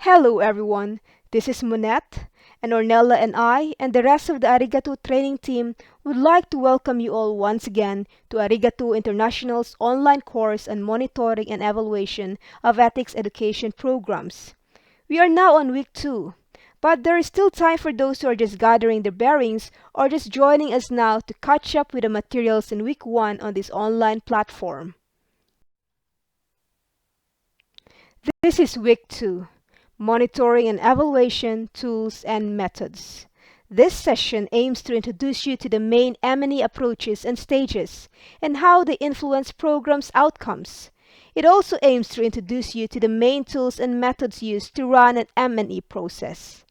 Hello everyone, this is Monette, and Ornella and I and the rest of the Arigato training team would like to welcome you all once again to Arigato International's online course on monitoring and evaluation of ethics education programs. We are now on week 2, but there is still time for those who are just gathering their bearings or just joining us now to catch up with the materials in week 1 on this online platform. This is week 2. Monitoring and Evaluation Tools and Methods. This session aims to introduce you to the main M&E approaches and stages and how they influence programs' outcomes. It also aims to introduce you to the main tools and methods used to run an M&E process.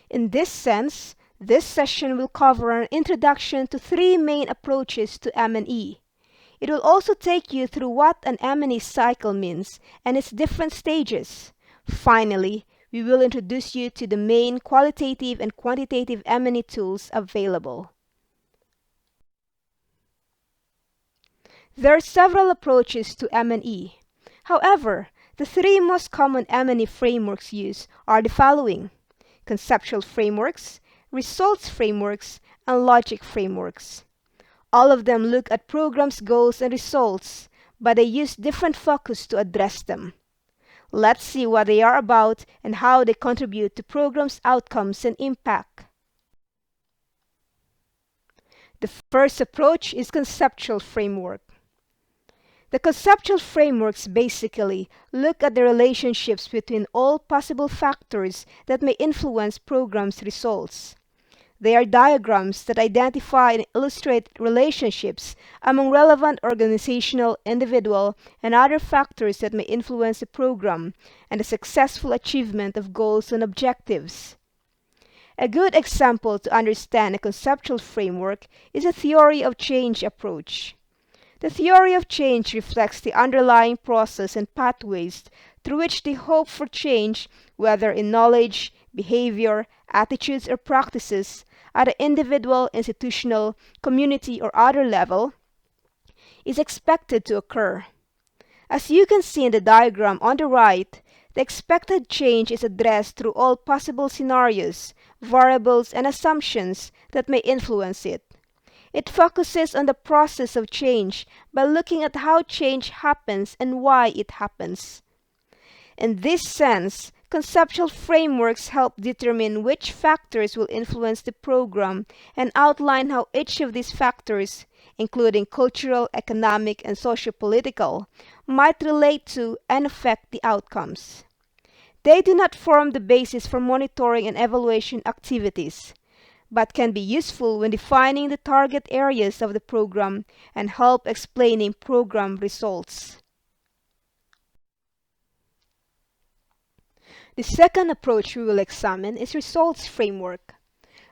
In this sense, this session will cover an introduction to 3 main approaches to M&E. It will also take you through what an M&E cycle means and its different stages. Finally, we will introduce you to the main qualitative and quantitative M&E tools available. There are several approaches to M&E. However, the 3 most common M&E frameworks used are the following: conceptual frameworks, results frameworks, and logic frameworks. All of them look at programs' goals and results, but they use different focus to address them. Let's see what they are about and how they contribute to programs' outcomes and impact. The first approach is conceptual framework. The conceptual frameworks basically look at the relationships between all possible factors that may influence programs' results. They are diagrams that identify and illustrate relationships among relevant organizational, individual, and other factors that may influence the program and the successful achievement of goals and objectives. A good example to understand a conceptual framework is a theory of change approach. The theory of change reflects the underlying process and pathways through which the hope for change, whether in knowledge, behavior, attitudes, or practices, at an individual, institutional, community, or other level, is expected to occur. As you can see in the diagram on the right, the expected change is addressed through all possible scenarios, variables, and assumptions that may influence it. It focuses on the process of change by looking at how change happens and why it happens. In this sense, conceptual frameworks help determine which factors will influence the program and outline how each of these factors, including cultural, economic, and socio-political, might relate to and affect the outcomes. They do not form the basis for monitoring and evaluation activities, but can be useful when defining the target areas of the program and help explaining program results. The second approach we will examine is results framework.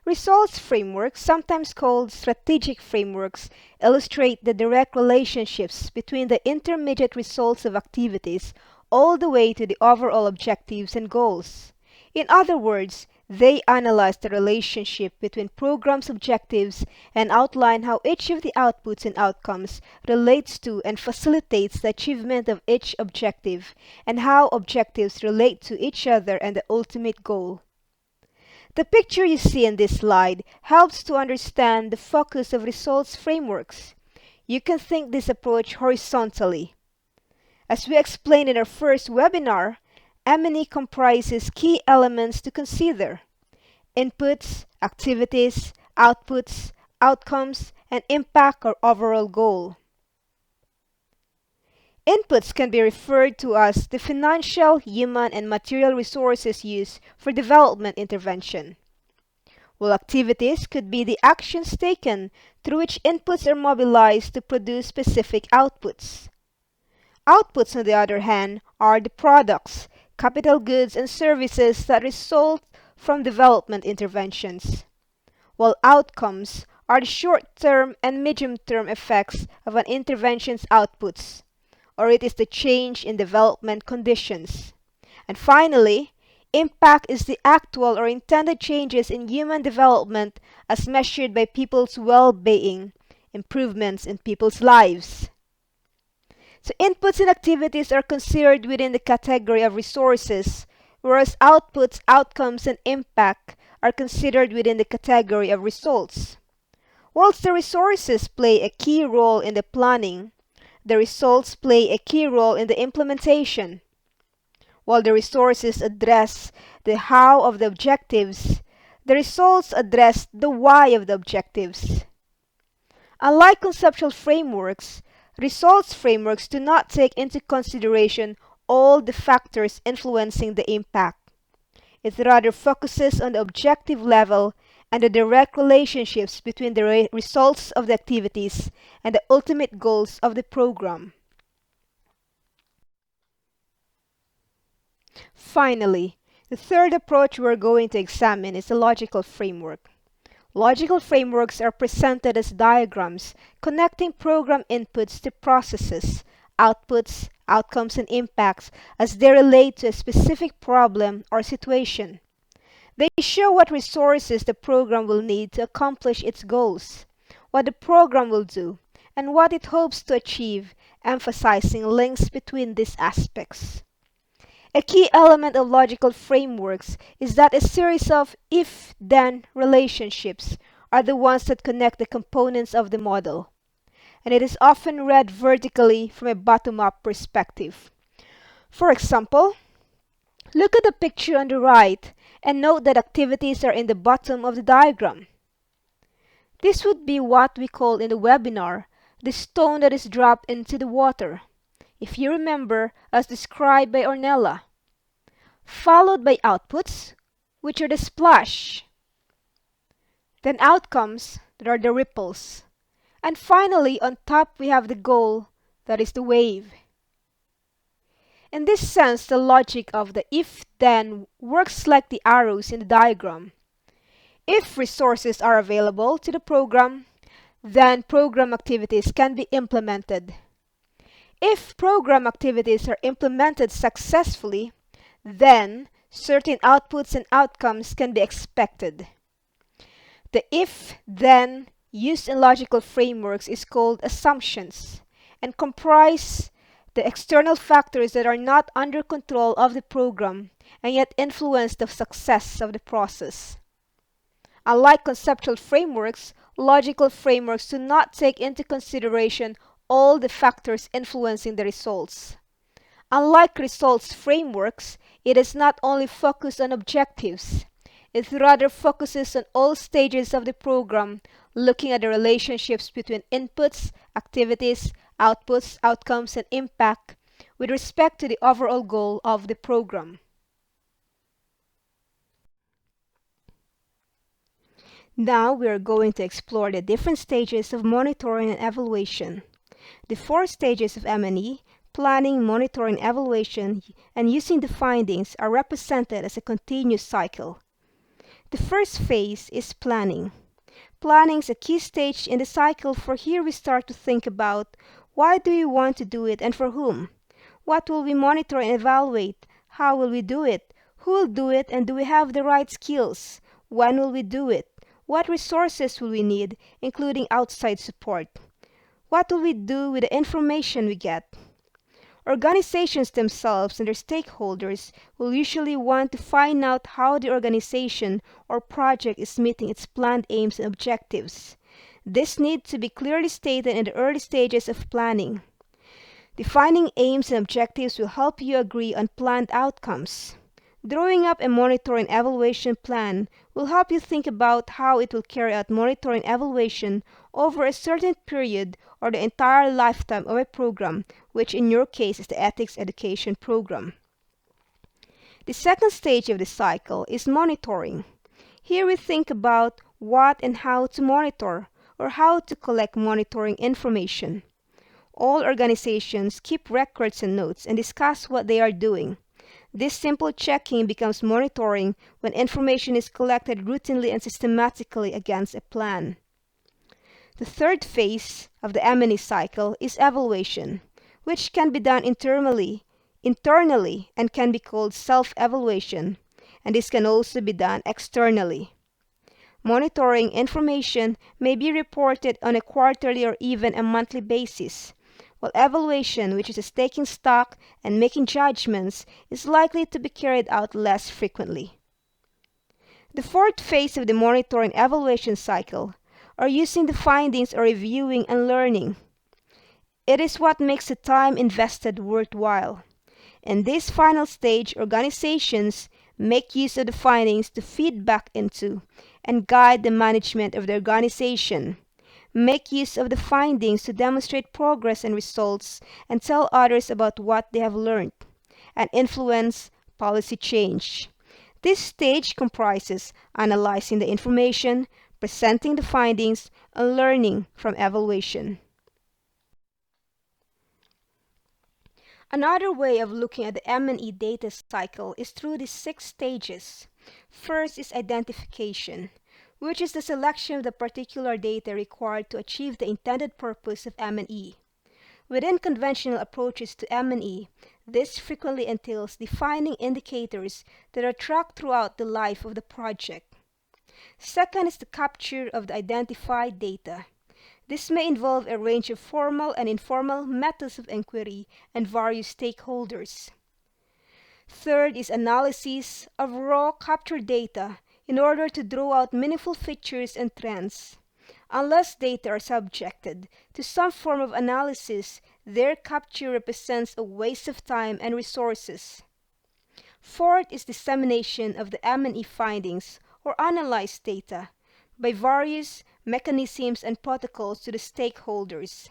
Results frameworks, sometimes called strategic frameworks, illustrate the direct relationships between the intermediate results of activities all the way to the overall objectives and goals. In other words, they analyze the relationship between programs' objectives and outline how each of the outputs and outcomes relates to and facilitates the achievement of each objective, and how objectives relate to each other and the ultimate goal. The picture you see in this slide helps to understand the focus of results frameworks. You can think this approach horizontally. As we explained in our first webinar, M&E comprises key elements to consider: inputs, activities, outputs, outcomes, and impact or overall goal. Inputs can be referred to as the financial, human, and material resources used for development intervention, while activities could be the actions taken through which inputs are mobilized to produce specific outputs. Outputs, on the other hand, are the products, capital goods, and services that result from development interventions, while outcomes are the short-term and medium-term effects of an intervention's outputs, or it is the change in development conditions. And finally, impact is the actual or intended changes in human development as measured by people's well-being, improvements in people's lives. So inputs and activities are considered within the category of resources, whereas outputs, outcomes, and impact are considered within the category of results. Whilst the resources play a key role in the planning, the results play a key role in the implementation. While the resources address the how of the objectives, the results address the why of the objectives. Unlike conceptual frameworks, results frameworks do not take into consideration all the factors influencing the impact. It rather focuses on the objective level and the direct relationships between the results of the activities and the ultimate goals of the program. Finally, the third approach we're going to examine is the logical framework. Logical frameworks are presented as diagrams connecting program inputs to processes, outputs, outcomes, and impacts as they relate to a specific problem or situation. They show what resources the program will need to accomplish its goals, what the program will do, and what it hopes to achieve, emphasizing links between these aspects. A key element of logical frameworks is that a series of if-then relationships are the ones that connect the components of the model, and it is often read vertically from a bottom-up perspective. For example, look at the picture on the right and note that activities are in the bottom of the diagram. This would be what we call in the webinar the stone that is dropped into the water, if you remember, as described by Ornella, followed by outputs, which are the splash, then outcomes, that are the ripples, and finally on top we have the goal, that is the wave. In this sense, the logic of the if-then works like the arrows in the diagram. If resources are available to the program, then program activities can be implemented. If program activities are implemented successfully, then certain outputs and outcomes can be expected. The if-then used in logical frameworks is called assumptions and comprise the external factors that are not under control of the program and yet influence the success of the process. Unlike conceptual frameworks, logical frameworks do not take into consideration all the factors influencing the results. Unlike results frameworks, it is not only focused on objectives. It rather focuses on all stages of the program, looking at the relationships between inputs, activities, outputs, outcomes, and impact with respect to the overall goal of the program. Now we are going to explore the different stages of monitoring and evaluation. The four stages of M&E, planning, monitoring, evaluation, and using the findings are represented as a continuous cycle. The first phase is planning. Planning is a key stage in the cycle, for here we start to think about why do we want to do it and for whom? What will we monitor and evaluate? How will we do it? Who will do it, and do we have the right skills? When will we do it? What resources will we need, including outside support? What will we do with the information we get? Organizations themselves and their stakeholders will usually want to find out how the organization or project is meeting its planned aims and objectives. This needs to be clearly stated in the early stages of planning. Defining aims and objectives will help you agree on planned outcomes. Drawing up a monitoring evaluation plan will help you think about how it will carry out monitoring evaluation over a certain period or the entire lifetime of a program, which in your case is the ethics education program. The second stage of the cycle is monitoring. Here we think about what and how to monitor or how to collect monitoring information. All organizations keep records and notes and discuss what they are doing. This simple checking becomes monitoring when information is collected routinely and systematically against a plan. The third phase of the M&E cycle is evaluation, which can be done internally and can be called self-evaluation, and this can also be done externally. Monitoring information may be reported on a quarterly or even a monthly basis, while evaluation, which is taking stock and making judgments, is likely to be carried out less frequently. The fourth phase of the monitor and evaluation cycle are using the findings or reviewing and learning. It is what makes the time invested worthwhile. In this final stage, organizations make use of the findings to feed back into and guide the management of the organization, make use of the findings to demonstrate progress and results, and tell others about what they have learned, and influence policy change. This stage comprises analyzing the information, presenting the findings, and learning from evaluation. Another way of looking at the M&E data cycle is through the 6 stages. First is identification, which is the selection of the particular data required to achieve the intended purpose of M&E. Within conventional approaches to M&E, this frequently entails defining indicators that are tracked throughout the life of the project. Second is the capture of the identified data. This may involve a range of formal and informal methods of inquiry and various stakeholders. Third is analysis of raw captured data in order to draw out meaningful features and trends. Unless data are subjected to some form of analysis, their capture represents a waste of time and resources. Fourth is dissemination of the M&E findings or analyzed data by various mechanisms and protocols to the stakeholders.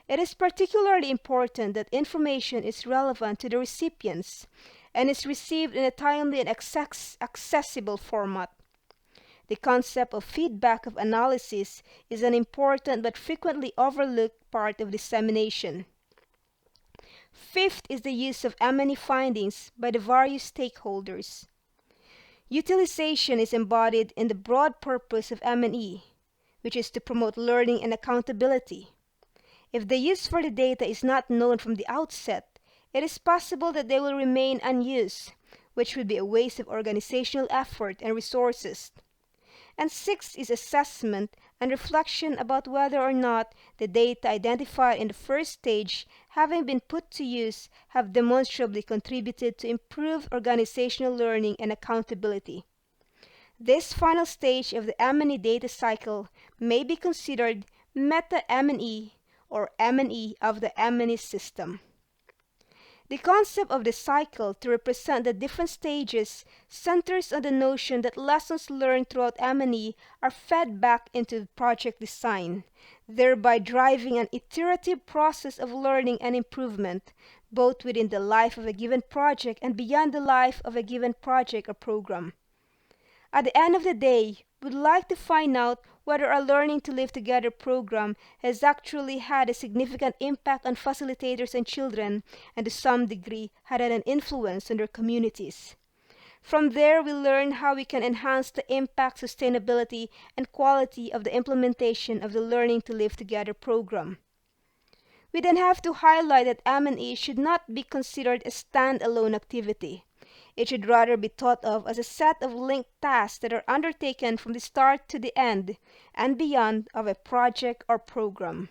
It is particularly important that information is relevant to the recipients and is received in a timely and accessible format. The concept of feedback of analysis is an important but frequently overlooked part of dissemination. Fifth is the use of M&E findings by the various stakeholders. Utilization is embodied in the broad purpose of M&E, which is to promote learning and accountability. If the use for the data is not known from the outset, it is possible that they will remain unused, which would be a waste of organizational effort and resources. And sixth is assessment and reflection about whether or not the data identified in the first stage, having been put to use, have demonstrably contributed to improved organizational learning and accountability. This final stage of the M&E data cycle may be considered meta M&E or M&E of the M&E system. The concept of the cycle to represent the different stages centers on the notion that lessons learned throughout M&E are fed back into project design, thereby driving an iterative process of learning and improvement, both within the life of a given project and beyond the life of a given project or program. At the end of the day, we'd like to find out whether our Learning to Live Together program has actually had a significant impact on facilitators and children, and to some degree had an influence on their communities. From there, we learn how we can enhance the impact, sustainability, and quality of the implementation of the Learning to Live Together program. We then have to highlight that M&E should not be considered a standalone activity. It should rather be thought of as a set of linked tasks that are undertaken from the start to the end and beyond of a project or program.